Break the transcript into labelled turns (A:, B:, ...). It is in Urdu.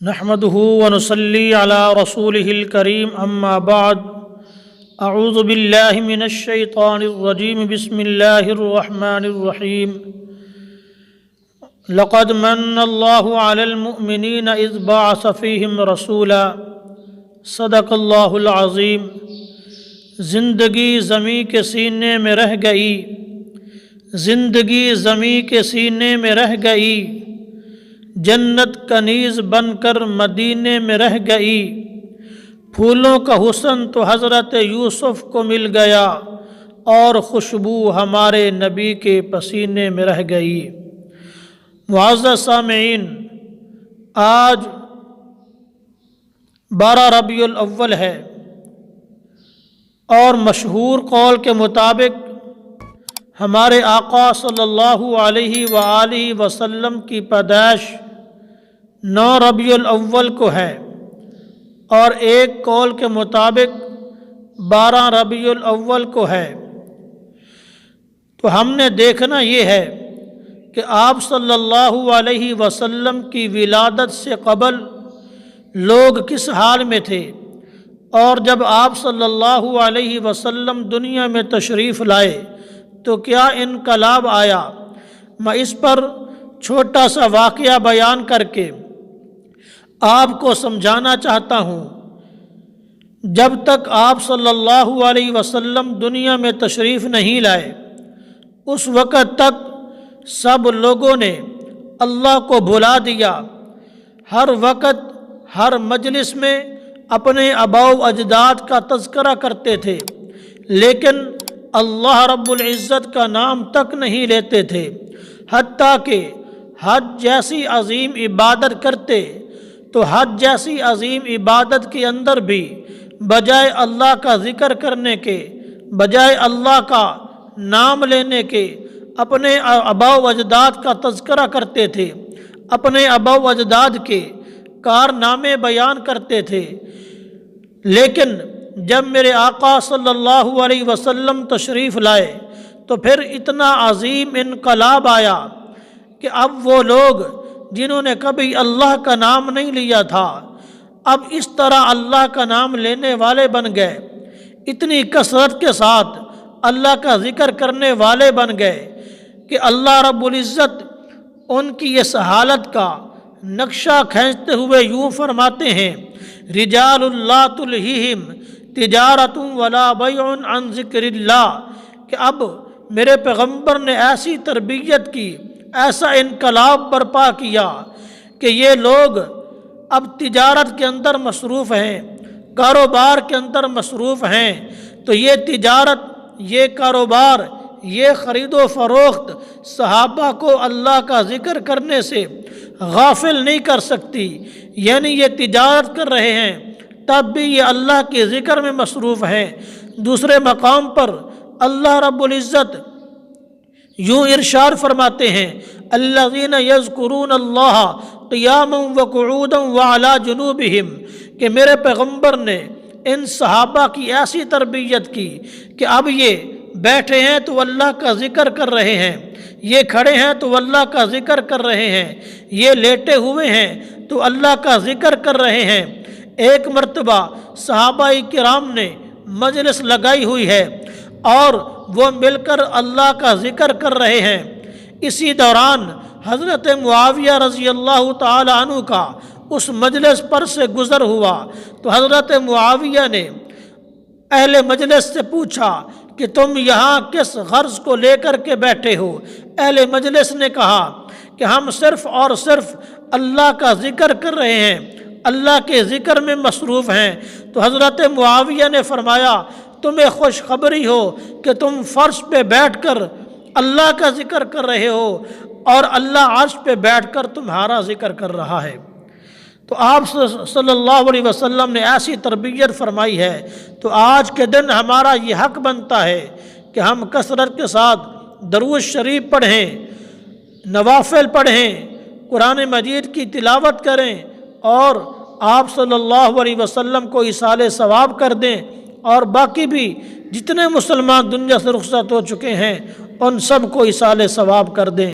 A: نحمده ونصلي على رسوله الكريم اما بعد اعوذ بالله من الشيطان الرجيم بسم الله الرحمن الرحيم لقد من الله على المؤمنين اذ بعث فيهم رسولا صدق اللہ العظیم۔ زندگی زمیں کے سینے میں رہ گئی، زندگی زمیں کے سینے میں رہ گئی، جنت کنیز بن کر مدینے میں رہ گئی، پھولوں کا حسن تو حضرت یوسف کو مل گیا اور خوشبو ہمارے نبی کے پسینے میں رہ گئی۔ معزز سامعین، آج 12 ربیع الاول ہے اور مشہور قول کے مطابق ہمارے آقا صلی اللہ علیہ وآلہ وسلم کی پیدائش 9 ربیع الاول کو ہے، اور ایک قول کے مطابق 12 ربیع الاول کو ہے۔ تو ہم نے دیکھنا یہ ہے کہ آپ صلی اللہ علیہ وسلم کی ولادت سے قبل لوگ کس حال میں تھے، اور جب آپ صلی اللہ علیہ وسلم دنیا میں تشریف لائے تو کیا انقلاب آیا۔ میں اس پر چھوٹا سا واقعہ بیان کر کے آپ کو سمجھانا چاہتا ہوں۔ جب تک آپ صلی اللہ علیہ وسلم دنیا میں تشریف نہیں لائے، اس وقت تک سب لوگوں نے اللہ کو بھلا دیا، ہر وقت ہر مجلس میں اپنے آباء و اجداد کا تذکرہ کرتے تھے، لیکن اللہ رب العزت کا نام تک نہیں لیتے تھے، حتیٰ کہ حج جیسی عظیم عبادت کرتے تو حج جیسی عظیم عبادت کے اندر بھی بجائے اللہ کا ذکر کرنے کے، بجائے اللہ کا نام لینے کے، اپنے آباء و اجداد کا تذکرہ کرتے تھے، اپنے آباء و اجداد کے کارنامے بیان کرتے تھے۔ لیکن جب میرے آقا صلی اللہ علیہ وسلم تشریف لائے تو پھر اتنا عظیم انقلاب آیا کہ اب وہ لوگ جنہوں نے کبھی اللہ کا نام نہیں لیا تھا، اب اس طرح اللہ کا نام لینے والے بن گئے، اتنی کثرت کے ساتھ اللہ کا ذکر کرنے والے بن گئے کہ اللہ رب العزت ان کی اس حالت کا نقشہ کھینچتے ہوئے یوں فرماتے ہیں: رجال لا تلہیہم تجارت ولا بیع عن ذکر اللہ، کہ اب میرے پیغمبر نے ایسی تربیت کی، ایسا انقلاب برپا کیا کہ یہ لوگ اب تجارت کے اندر مصروف ہیں، کاروبار کے اندر مصروف ہیں، تو یہ تجارت، یہ کاروبار، یہ خرید و فروخت صحابہ کو اللہ کا ذکر کرنے سے غافل نہیں کر سکتی۔ یعنی یہ تجارت کر رہے ہیں تب بھی یہ اللہ کے ذکر میں مصروف ہیں۔ دوسرے مقام پر اللہ رب العزت یوں ارشاد فرماتے ہیں: الذین یذکرون اللہ قیاما وقعودا وعلی جنوبہم، کہ میرے پیغمبر نے ان صحابہ کی ایسی تربیت کی کہ اب یہ بیٹھے ہیں تو اللہ کا ذکر کر رہے ہیں، یہ کھڑے ہیں تو اللہ کا ذکر کر رہے ہیں، یہ لیٹے ہوئے ہیں تو اللہ کا ذکر کر رہے ہیں۔ ایک مرتبہ صحابہ کرام نے مجلس لگائی ہوئی ہے اور وہ مل کر اللہ کا ذکر کر رہے ہیں۔ اسی دوران حضرت معاویہ رضی اللہ تعالی عنہ کا اس مجلس پر سے گزر ہوا تو حضرت معاویہ نے اہل مجلس سے پوچھا کہ تم یہاں کس غرض کو لے کر کے بیٹھے ہو؟ اہل مجلس نے کہا کہ ہم صرف اور صرف اللہ کا ذکر کر رہے ہیں، اللہ کے ذکر میں مصروف ہیں۔ تو حضرت معاویہ نے فرمایا: تمہیں خوشخبری ہو کہ تم فرش پہ بیٹھ کر اللہ کا ذکر کر رہے ہو اور اللہ عرش پہ بیٹھ کر تمہارا ذکر کر رہا ہے۔ تو آپ صلی اللہ علیہ وسلم نے ایسی تربیت فرمائی ہے۔ تو آج کے دن ہمارا یہ حق بنتا ہے کہ ہم کثرت کے ساتھ درود شریف پڑھیں، نوافل پڑھیں، قرآن مجید کی تلاوت کریں اور آپ صلی اللہ علیہ وسلم کو ایصال ثواب کر دیں، اور باقی بھی جتنے مسلمان دنیا سے رخصت ہو چکے ہیں ان سب کو ایصال ثواب کر دیں۔